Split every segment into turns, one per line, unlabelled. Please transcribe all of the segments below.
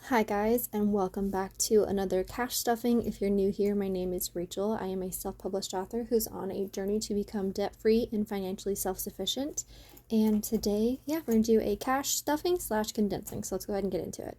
Hi guys, and welcome back to another cash stuffing. If you're new here, my name is Rachel. I am a self-published author who's on a journey to become debt-free and financially self-sufficient. And today, we're going to do a cash stuffing / condensing. So let's go ahead and get into it.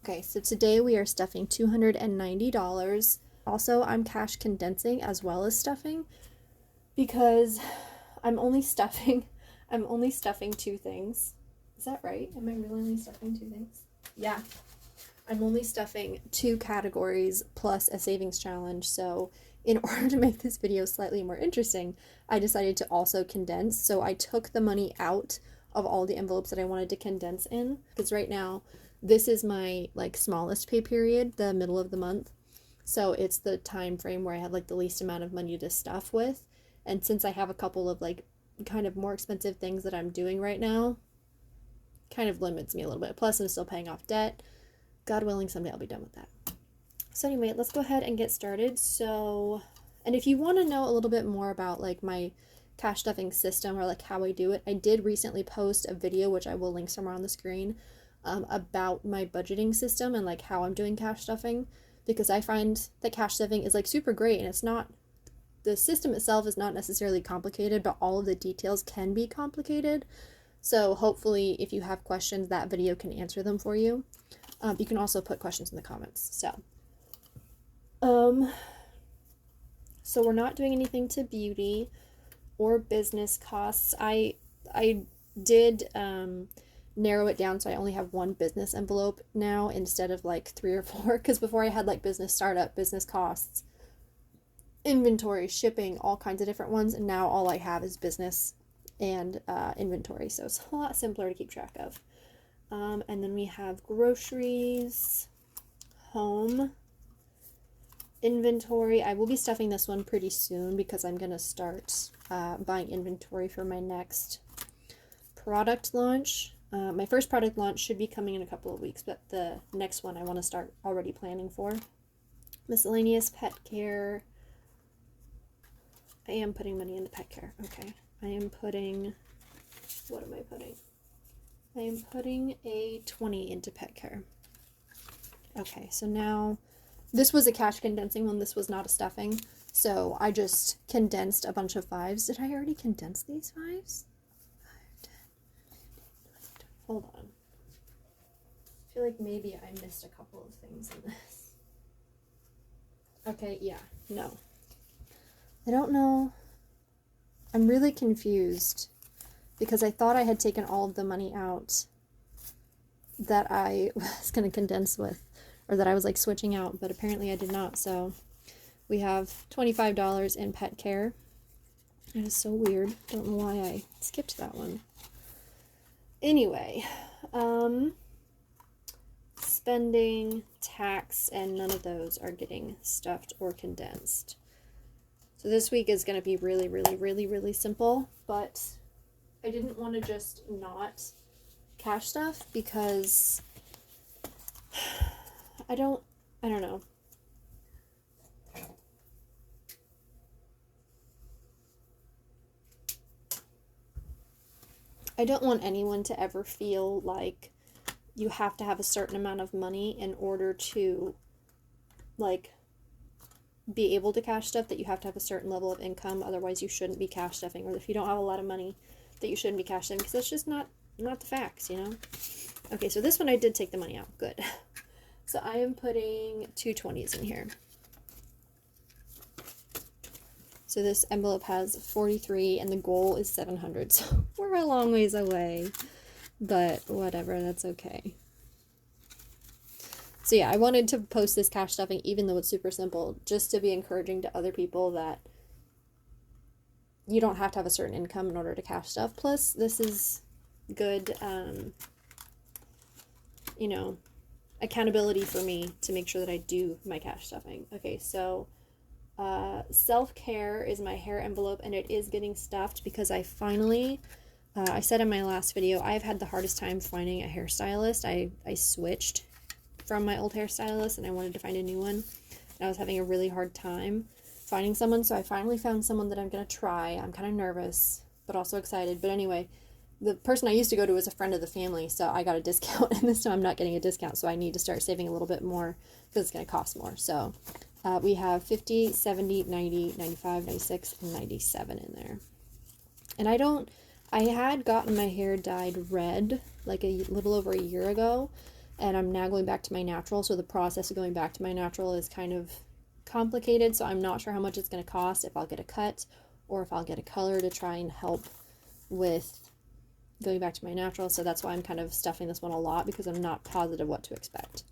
Okay, so today we are stuffing $290. Also, I'm cash condensing as well as stuffing because I'm only stuffing two things. Is that right? Am I really only stuffing two things? Yeah. I'm only stuffing two categories plus a savings challenge, so in order to make this video slightly more interesting, I decided to also condense. So I took the money out of all the envelopes that I wanted to condense in, because right now this is my smallest pay period, the middle of the month. So it's the time frame where I have the least amount of money to stuff with. And since I have a couple of kind of more expensive things that I'm doing right now, kind of limits me a little bit. Plus I'm still paying off debt. God willing, someday I'll be done with that. So anyway, let's go ahead and get started. So, and if you want to know a little bit more about my cash stuffing system or how I do it, I did recently post a video, which I will link somewhere on the screen, about my budgeting system and how I'm doing cash stuffing, because I find that cash stuffing is super great, and it's not, the system itself is not necessarily complicated, but all of the details can be complicated. So hopefully if you have questions, that video can answer them for you. You can also put questions in the comments. So we're not doing anything to beauty or business costs. I did narrow it down, so I only have one business envelope now instead of 3 or 4, because before I had business startup, business costs, inventory, shipping, all kinds of different ones, and now all I have is business and inventory, so it's a lot simpler to keep track of. And then we have groceries, home, inventory. I will be stuffing this one pretty soon because I'm going to start buying inventory for my next product launch. My first product launch should be coming in a couple of weeks, but the next one I want to start already planning for. Miscellaneous pet care. I am putting money into pet care. Okay. I am putting, what am I putting? I am putting a 20 into pet care. Okay, so now this was a cash condensing one. This was not a stuffing. So I just condensed a bunch of 5s. Did I already condense these 5s? 5, 10, 15, 20. Hold on. I feel like maybe I missed a couple of things in this. Okay, yeah, no. I don't know. I'm really confused because I thought I had taken all of the money out that I was going to condense with, or that I was switching out, but apparently I did not. So we have $25 in pet care. That is so weird. Don't know why I skipped that one. Anyway, spending, tax, and none of those are getting stuffed or condensed. So this week is going to be really, really, really, really simple, but I didn't want to just not cash stuff because I don't know. I don't want anyone to ever feel like you have to have a certain amount of money in order to be able to cash stuff, that you have to have a certain level of income, otherwise you shouldn't be cash stuffing, or if you don't have a lot of money that you shouldn't be cash stuffing, because that's just not the facts, you know. Okay, so this one I did take the money out. Good. So I am putting 220s in here. So this envelope has 43 and the goal is 700. So we're a long ways away, but whatever, that's okay. So yeah, I wanted to post this cash stuffing even though it's super simple, just to be encouraging to other people that you don't have to have a certain income in order to cash stuff. Plus, this is good, you know, accountability for me to make sure that I do my cash stuffing. Okay, so self-care is my hair envelope, and it is getting stuffed because I finally, I said in my last video, I've had the hardest time finding a hairstylist. I switched from my old hairstylist and I wanted to find a new one, and I was having a really hard time finding someone, so I finally found someone that I'm going to try. I'm kind of nervous, but also excited. But anyway, the person I used to go to was a friend of the family, so I got a discount, and this time I'm not getting a discount, so I need to start saving a little bit more because it's going to cost more. So we have 50, 70, 90, 95, 96, and 97 in there. And I had gotten my hair dyed red like a little over a year ago, and I'm now going back to my natural, so the process of going back to my natural is kind of complicated, so I'm not sure how much it's going to cost, if I'll get a cut or if I'll get a color to try and help with going back to my natural. So that's why I'm kind of stuffing this one a lot, because I'm not positive what to expect.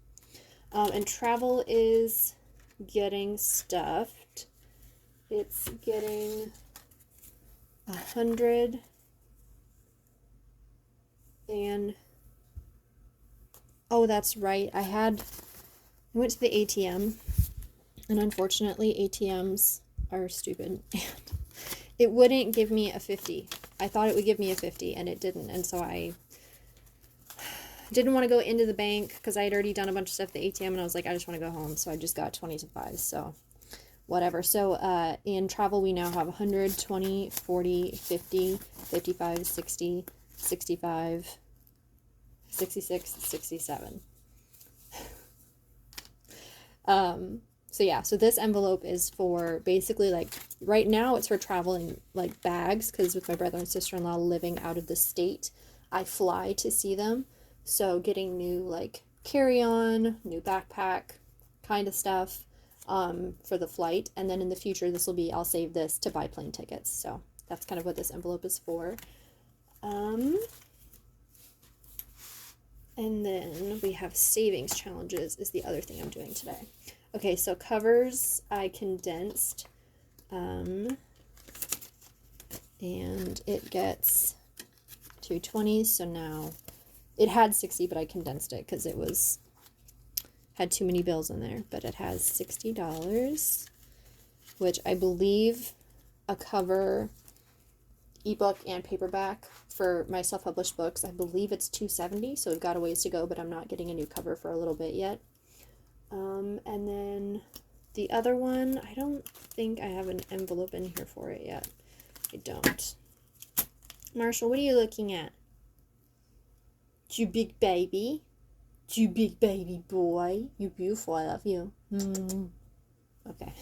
And travel is getting stuffed. It's getting 100 and oh, that's right, I went to the ATM, and unfortunately ATMs are stupid, and it wouldn't give me a 50. I thought it would give me a 50 and it didn't, and so I didn't want to go into the bank because I had already done a bunch of stuff at the ATM, and I was like, I just want to go home, so I just got 20s and 5s, so whatever. So in travel we now have 100, 20, 40, 50, 55, 60, 65, 66, 67. So yeah, so this envelope is for basically, like, right now it's for traveling, like, bags, because with my brother and sister-in-law living out of the state, I fly to see them. So getting new, like, carry-on, new backpack kind of stuff for the flight. And then in the future, I'll save this to buy plane tickets. So that's kind of what this envelope is for. And then we have savings challenges is the other thing I'm doing today. Okay, so covers I condensed, and it gets 220s, so now it had 60, but I condensed it because had too many bills in there, but it has $60, which I believe a cover, ebook and paperback for my self-published books, I believe it's $270, so we've got a ways to go, but I'm not getting a new cover for a little bit yet. And then the other one, I don't think I have an envelope in here for it yet. I don't. Marshall, what are you looking at? You big baby. You big baby boy. You're beautiful. I love you. Okay.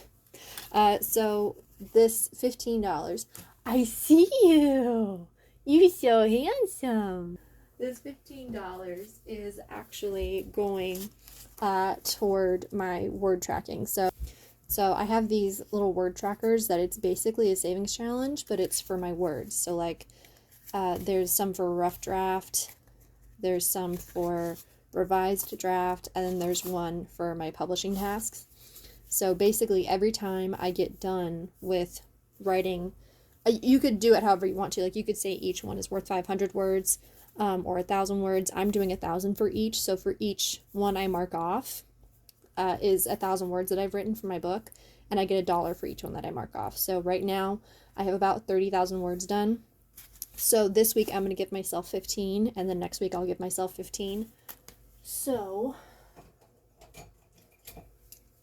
So this $15. I see you. You're so handsome. This $15 is actually going toward my word tracking. So I have these little word trackers that it's basically a savings challenge, but it's for my words. So like there's some for rough draft, there's some for revised draft, and then there's one for my publishing tasks. So basically every time I get done with writing, you could do it however you want to. Like you could say each one is worth 500 words or 1,000 words. I'm doing 1,000 for each. So for each one I mark off is 1,000 words that I've written for my book, and I get $1 for each one that I mark off. So right now I have about 30,000 words done. So this week I'm going to give myself 15, and then next week I'll give myself 15. So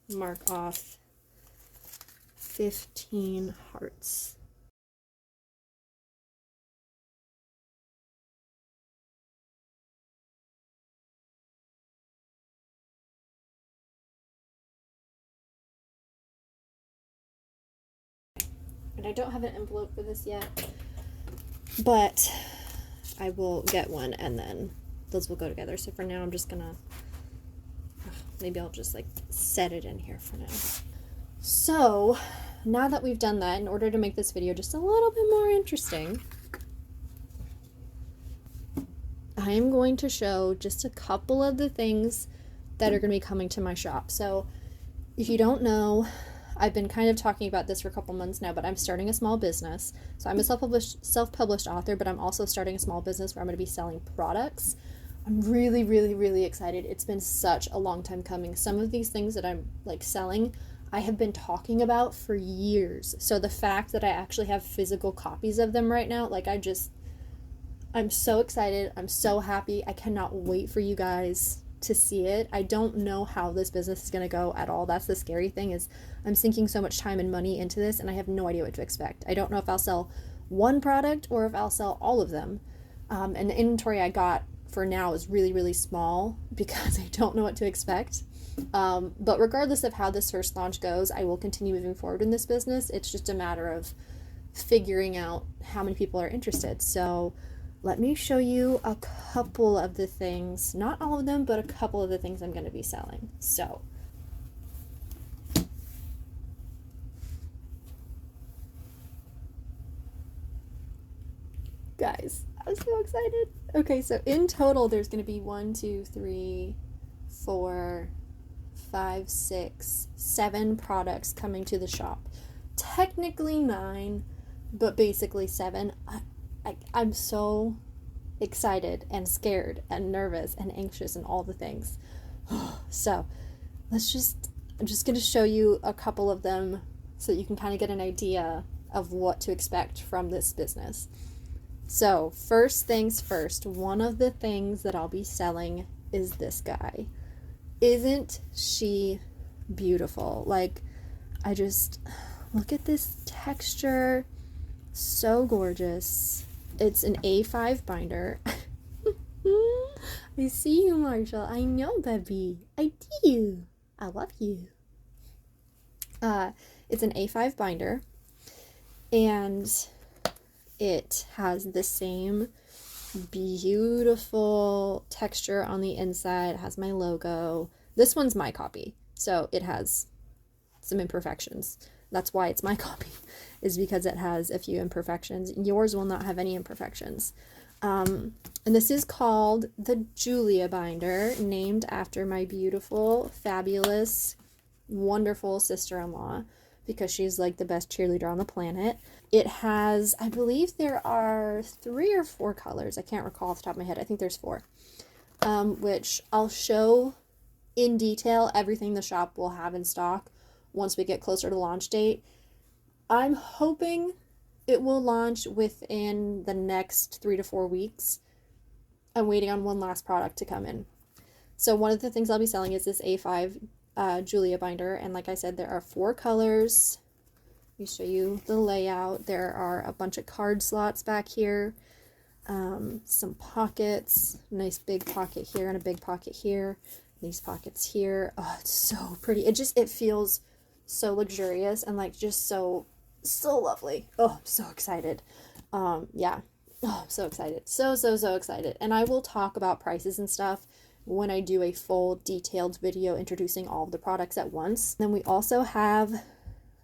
mark off 15 hearts. And I don't have an envelope for this yet, but I will get one, and then those will go together. So for now I'm just gonna maybe I'll just like set it in here for now. So now that we've done that, in order to make this video just a little bit more interesting, I am going to show just a couple of the things that are going to be coming to my shop. So if you don't know, I've been kind of talking about this for a couple months now, but I'm starting a small business. So I'm a self-published author, but I'm also starting a small business where I'm going to be selling products. I'm really, really, really excited. It's been such a long time coming. Some of these things that I'm like selling, I have been talking about for years. So the fact that I actually have physical copies of them right now, like I'm so excited. I'm so happy. I cannot wait for you guys to see it. I don't know how this business is going to go at all. That's the scary thing, is I'm sinking so much time and money into this and I have no idea what to expect. I don't know if I'll sell one product or if I'll sell all of them. And the inventory I got for now is really, really small because I don't know what to expect. But regardless of how this first launch goes, I will continue moving forward in this business. It's just a matter of figuring out how many people are interested. So let me show you a couple of the things, not all of them, but a couple of the things I'm going to be selling. So guys, I'm so excited. Okay, so in total, there's going to be 1, 2, 3, 4, 5, 6, 7 products coming to the shop. Technically 9, but basically 7. I'm so excited and scared and nervous and anxious and all the things. So I'm just going to show you a couple of them so you can kind of get an idea of what to expect from this business. So first things first, one of the things that I'll be selling is this guy. Isn't she beautiful? Like, I just, look at this texture. So gorgeous. It's an A5 binder. I see you, Marshall. I know, baby. I do. I love you. It's an A5 binder, and it has the same beautiful texture on the inside. It has my logo. This one's my copy, so it has some imperfections. That's why it's my copy, is because it has a few imperfections. Yours will not have any imperfections. And this is called the Julia binder, named after my beautiful, fabulous, wonderful sister-in-law, because she's like the best cheerleader on the planet. It has, I believe there are 3 or 4 colors. I can't recall off the top of my head. I think there's 4, which I'll show in detail everything the shop will have in stock once we get closer to launch date. I'm hoping it will launch within the next 3 to 4 weeks. I'm waiting on one last product to come in. So one of the things I'll be selling is this A5 Julia binder, and like I said, there are 4 colors. Let me show you the layout. There are a bunch of card slots back here, some pockets, nice big pocket here and a big pocket here, these pockets here. Oh, it's so pretty. It feels so luxurious and like just so lovely. Oh, I'm so excited. Yeah. Oh, I'm so excited. So excited. And I will talk about prices and stuff when I do a full detailed video introducing all of the products at once. Then we also have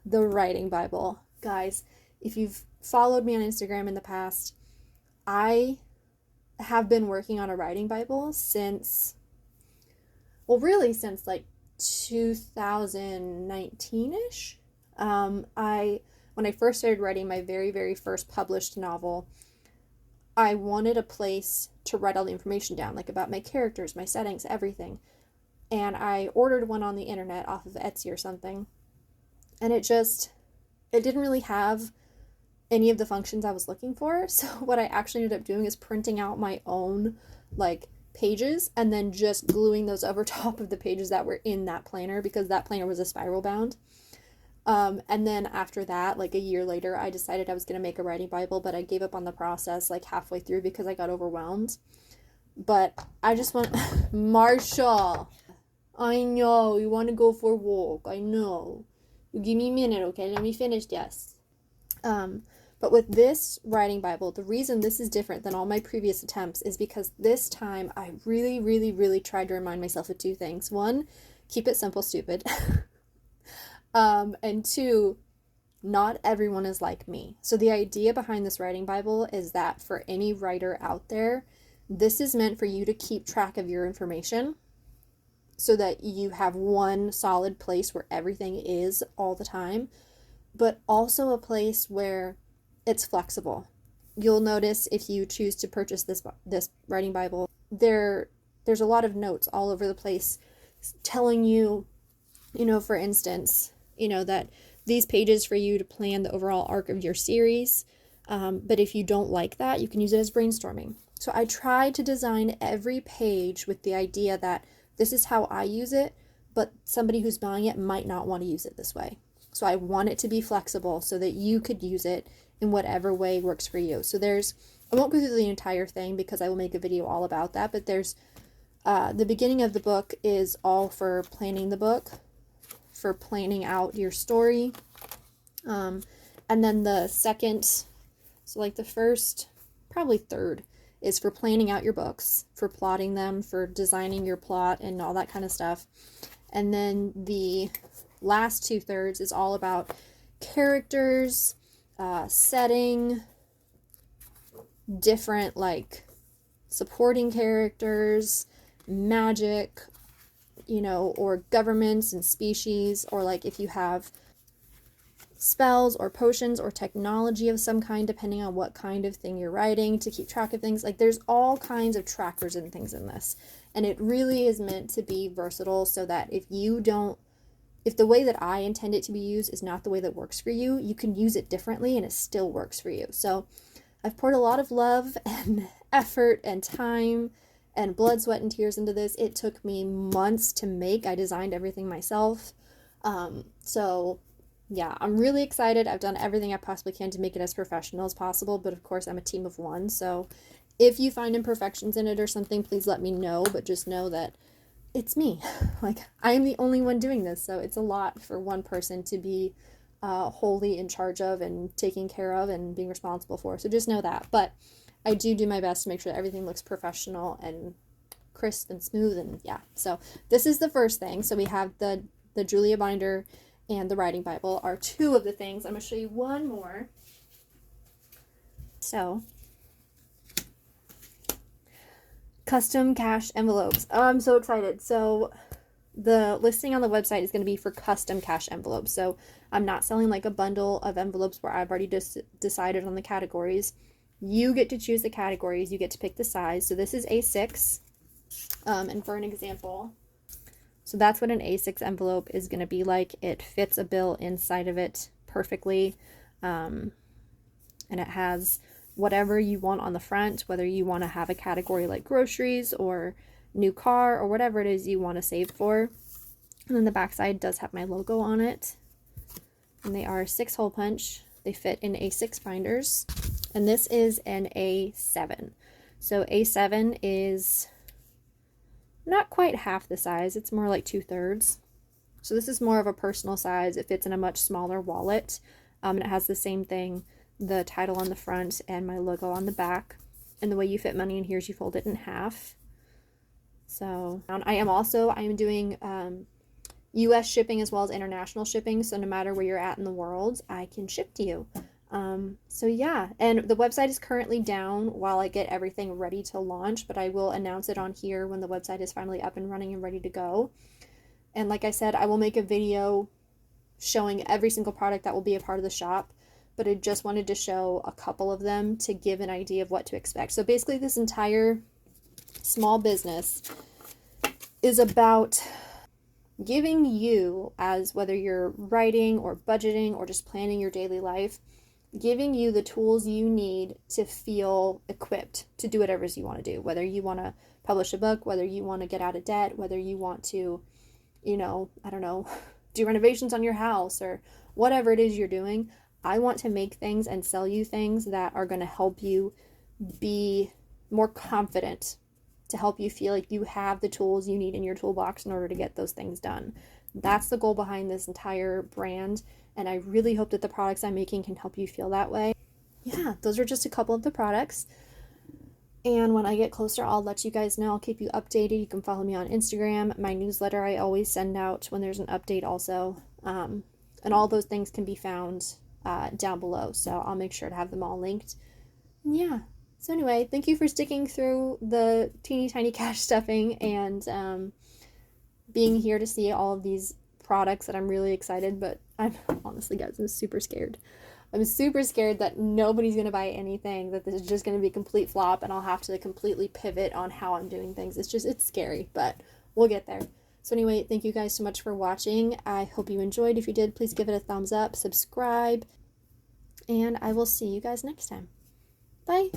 the writing Bible. Guys, if you've followed me on Instagram in the past, I have been working on a writing Bible since like 2019-ish. When I first started writing my very, very first published novel, I wanted a place to write all the information down, like about my characters, my settings, everything. And I ordered one on the internet off of Etsy or something. And it didn't really have any of the functions I was looking for. So what I actually ended up doing is printing out my own, like, pages and then just gluing those over top of the pages that were in that planner, because that planner was a spiral bound. And then after that, like a year later, I decided I was going to make a writing Bible, but I gave up on the process like halfway through because I got overwhelmed. But I just want, Marshall, I know, you want to go for a walk, I know. You give me a minute, okay? Let me finish this. But with this writing Bible, the reason this is different than all my previous attempts is because this time I really, really, really tried to remind myself of 2 things. One, keep it simple, stupid. And two, not everyone is like me. So the idea behind this writing Bible is that for any writer out there, this is meant for you to keep track of your information so that you have one solid place where everything is all the time, but also a place where it's flexible. You'll notice if you choose to purchase this writing Bible, there's a lot of notes all over the place telling you, for instance, that these pages for you to plan the overall arc of your series. But if you don't like that, you can use it as brainstorming. So I try to design every page with the idea that this is how I use it, but somebody who's buying it might not want to use it this way. So I want it to be flexible so that you could use it in whatever way works for you. So I won't go through the entire thing because I will make a video all about that, but there's the beginning of the book is all for planning the book, for planning out your story. And then the second, so like the first, probably third, is for planning out your books, for plotting them, for designing your plot and all that kind of stuff. And then the last 2/3 is all about characters, setting, different like supporting characters, magic, or governments and species, or like if you have spells or potions or technology of some kind, depending on what kind of thing you're writing, to keep track of things. Like there's all kinds of trackers and things in this. And it really is meant to be versatile so that if the way that I intend it to be used is not the way that works for you, you can use it differently and it still works for you. So I've poured a lot of love and effort and time and blood, sweat, and tears into this. It took me months to make. I designed everything myself. So yeah, I'm really excited. I've done everything I possibly can to make it as professional as possible, but of course I'm a team of one. So if you find imperfections in it or something, please let me know, but just know that it's me. Like, I am the only one doing this, so it's a lot for one person to be wholly in charge of and taking care of and being responsible for. So just know that. But I do my best to make sure that everything looks professional and crisp and smooth, and yeah. So this is the first thing. So we have the Julia binder and the writing Bible are two of the things. I'm going to show you one more. So, custom cash envelopes. Oh, I'm so excited. So the listing on the website is going to be for custom cash envelopes. So I'm not selling like a bundle of envelopes where I've already just decided on the categories. You get to choose the categories. You get to pick the size. So this is A6. And for an example, so that's what an A6 envelope is going to be like. It fits a bill inside of it perfectly. And it has whatever you want on the front, whether you want to have a category like groceries or new car or whatever it is you want to save for. And then the backside does have my logo on it. And they are 6-hole punch. They fit in A6 binders. And this is an A7. So A7 is not quite half the size. It's more like 2/3. So this is more of a personal size. It fits in a much smaller wallet. And it has the same thing, the title on the front and my logo on the back. And the way you fit money in here is you fold it in half. So I am doing US shipping as well as international shipping. So no matter where you're at in the world, I can ship to you. So yeah, and the website is currently down while I get everything ready to launch, but I will announce it on here when the website is finally up and running and ready to go. And like I said, I will make a video showing every single product that will be a part of the shop, but I just wanted to show a couple of them to give an idea of what to expect. So basically this entire small business is about giving you, as whether you're writing or budgeting or just planning your daily life, giving you the tools you need to feel equipped to do whatever it is you want to do. Whether you want to publish a book, whether you want to get out of debt, whether you want to, I don't know, do renovations on your house or whatever it is you're doing. I want to make things and sell you things that are going to help you be more confident, to help you feel like you have the tools you need in your toolbox in order to get those things done. That's the goal behind this entire brand, and I really hope that the products I'm making can help you feel that way. Yeah, those are just a couple of the products. And when I get closer, I'll let you guys know. I'll keep you updated. You can follow me on Instagram. My newsletter I always send out when there's an update also. And all those things can be found down below. So I'll make sure to have them all linked. And yeah. So anyway, thank you for sticking through the teeny tiny cash stuffing and being here to see all of these products that I'm really excited. But I'm honestly, guys, I'm super scared. I'm super scared that nobody's going to buy anything, that this is just going to be a complete flop and I'll have to completely pivot on how I'm doing things. It's scary, but we'll get there. So anyway, thank you guys so much for watching. I hope you enjoyed. If you did, please give it a thumbs up, subscribe, and I will see you guys next time. Bye.